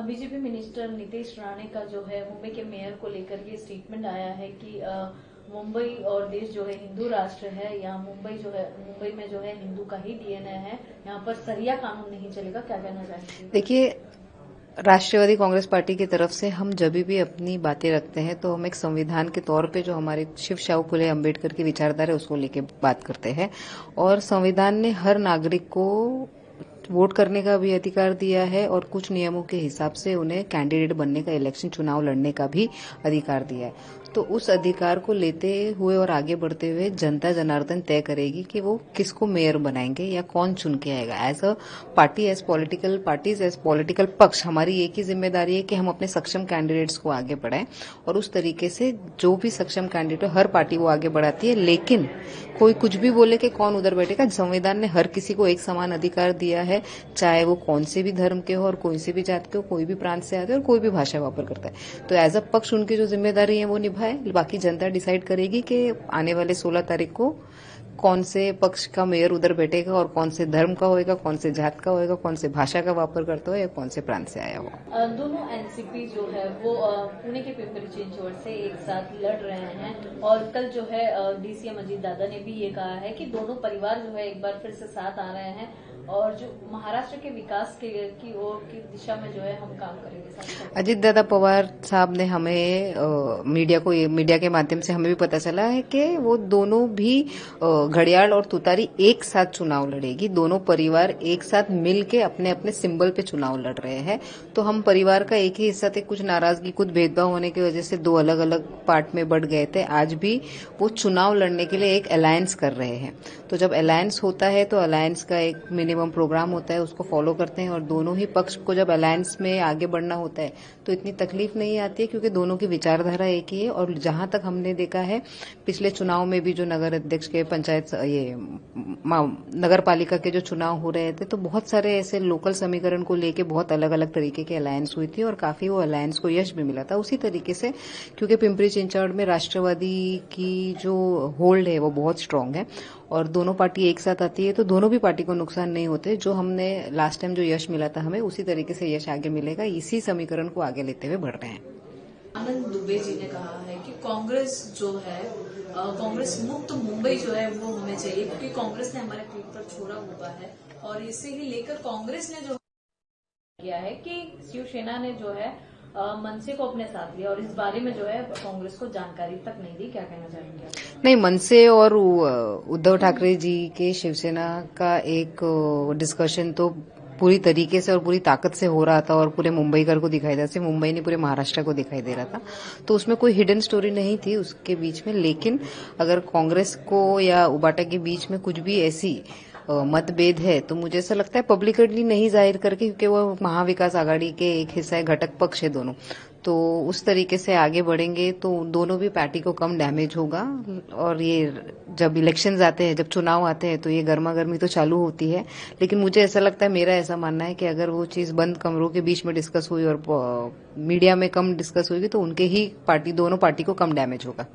BJP minister Nitish Rane का जो है मुंबई के मेयर को लेकर ये स्टेटमेंट आया है कि मुंबई और देश जो है हिंदू राष्ट्र है, यहाँ मुंबई में जो है हिंदू का ही डीएनए है, यहाँ पर सरिया कानून नहीं चलेगा। क्या कहना चाहेंगे? देखिए, राष्ट्रवादी कांग्रेस पार्टी की तरफ से हम जब भी अपनी बातें रखते हैं तो हम एक संविधान के तौर पे जो हमारे शिव शाहू फुले अम्बेडकर की विचारधारा है उसको लेके बात करते हैं। और संविधान ने हर नागरिक को वोट करने का भी अधिकार दिया है और कुछ नियमों के हिसाब से उन्हें कैंडिडेट बनने का, इलेक्शन चुनाव लड़ने का भी अधिकार दिया है। तो उस अधिकार को लेते हुए और आगे बढ़ते हुए जनता जनार्दन तय करेगी कि वो किसको मेयर बनाएंगे या कौन चुन के आएगा। As a party, as political parties, as political पक्ष, हमारी एक ही जिम्मेदारी है कि हम अपने सक्षम कैंडिडेट्स को आगे बढ़ाएं और उस तरीके से जो भी सक्षम कैंडिडेट हर पार्टी वो आगे बढ़ाती है। लेकिन कोई कुछ भी बोले कि कौन उधर बैठेगा, संविधान ने हर किसी को एक समान अधिकार दिया है, चाहे वो कौन से भी धर्म के हो और कोई से भी जात के हो, कोई भी प्रांत से आते हो और कोई भी भाषा वापर करता है। तो एज अ पक्ष उनकी जो जिम्मेदारी है वो निभाए। बाकी जनता डिसाइड करेगी कि आने वाले 16 तारीख को कौन से पक्ष का मेयर उधर बैठेगा और कौन से धर्म का होएगा, कौन से जात का होएगा, कौन से भाषा का वापर करता हो या कौन से प्रांत से आया हो। दोनों एनसीपी जो है वो पुणे के पिंपरी चिंचवड से एक साथ लड़ रहे हैं और कल जो है डीसीएम अजीत दादा ने भी ये कहा है कि दोनों परिवार जो है एक बार फिर से साथ आ रहे हैं और जो महाराष्ट्र के विकास की ओर की दिशा में जो है हम काम करेंगे। अजीत दादा पवार साहब ने हमें मीडिया के माध्यम से हमें भी पता चला है कि वो दोनों भी घड़ियाल और तुतारी एक साथ चुनाव लड़ेगी। दोनों परिवार एक साथ मिलके अपने अपने सिंबल पे चुनाव लड़ रहे हैं। तो हम परिवार का एक ही हिस्सा थे। कुछ नाराजगी, कुछ भेदभाव होने की वजह से दो अलग अलग पार्ट में बढ़ गए थे। आज भी वो चुनाव लड़ने के लिए एक अलायंस कर रहे हैं। तो जब अलायंस होता है तो अलायंस का एक मिनिमम प्रोग्राम होता है, उसको फॉलो करते हैं और दोनों ही पक्ष को जब अलायंस में आगे बढ़ना होता है तो इतनी तकलीफ नहीं आती है क्योंकि दोनों की विचारधारा एक ही है। और जहां तक हमने देखा है पिछले चुनाव में भी जो नगर अध्यक्ष के पंचायत नगर पालिका के जो चुनाव हो रहे थे तो बहुत सारे ऐसे लोकल समीकरण को लेके बहुत अलग अलग तरीके के अलायंस हुई थी और काफी वो अलायंस को यश भी मिला था। उसी तरीके से क्योंकि पिंपरी चिंचवड में राष्ट्रवादी की जो होल्ड है वो बहुत स्ट्रांग है और दोनों पार्टी एक साथ आती है तो दोनों भी पार्टी को नुकसान नहीं होते। जो हमने लास्ट टाइम जो यश मिला था हमें, उसी तरीके से यश आगे मिलेगा। इसी समीकरण को आगे लेते हुए बढ़ रहे हैं। आनंद दुबे जी ने कहा है कि कांग्रेस जो है कांग्रेस मुक्त मुंबई जो है वो हमें चाहिए क्योंकि कांग्रेस ने हमारे पीठ पर छोड़ा हुआ है और इसे ही लेकर कांग्रेस ने जो किया है कि शिवसेना ने जो है मनसे को अपने साथ लिया और इस बारे में जो है कांग्रेस को जानकारी तक नहीं दी। क्या कहना चाहेंगे? नहीं, मनसे और उद्धव ठाकरे जी के शिवसेना का एक डिस्कशन तो पूरी तरीके से और पूरी ताकत से हो रहा था और पूरे मुंबईकर को दिखाई दे रहा था। मुंबई नहीं, पूरे महाराष्ट्र को दिखाई दे रहा था। तो उसमें कोई हिडन स्टोरी नहीं थी उसके बीच में। लेकिन अगर कांग्रेस को या उबाटा के बीच में कुछ भी ऐसी मतभेद है तो मुझे ऐसा लगता है पब्लिकली नहीं जाहिर करके, क्योंकि वो महाविकास आघाड़ी के एक हिस्सा है, घटक पक्ष है दोनों। तो उस तरीके से आगे बढ़ेंगे तो दोनों भी पार्टी को कम डैमेज होगा। और ये जब इलेक्शंस आते हैं, जब चुनाव आते हैं तो ये गर्मा गर्मी तो चालू होती है। लेकिन मुझे ऐसा लगता है, मेरा ऐसा मानना है कि अगर वो चीज बंद कमरों के बीच में डिस्कस हुई और मीडिया में कम डिस्कस होगी तो उनके ही दोनों पार्टी को कम डैमेज होगा।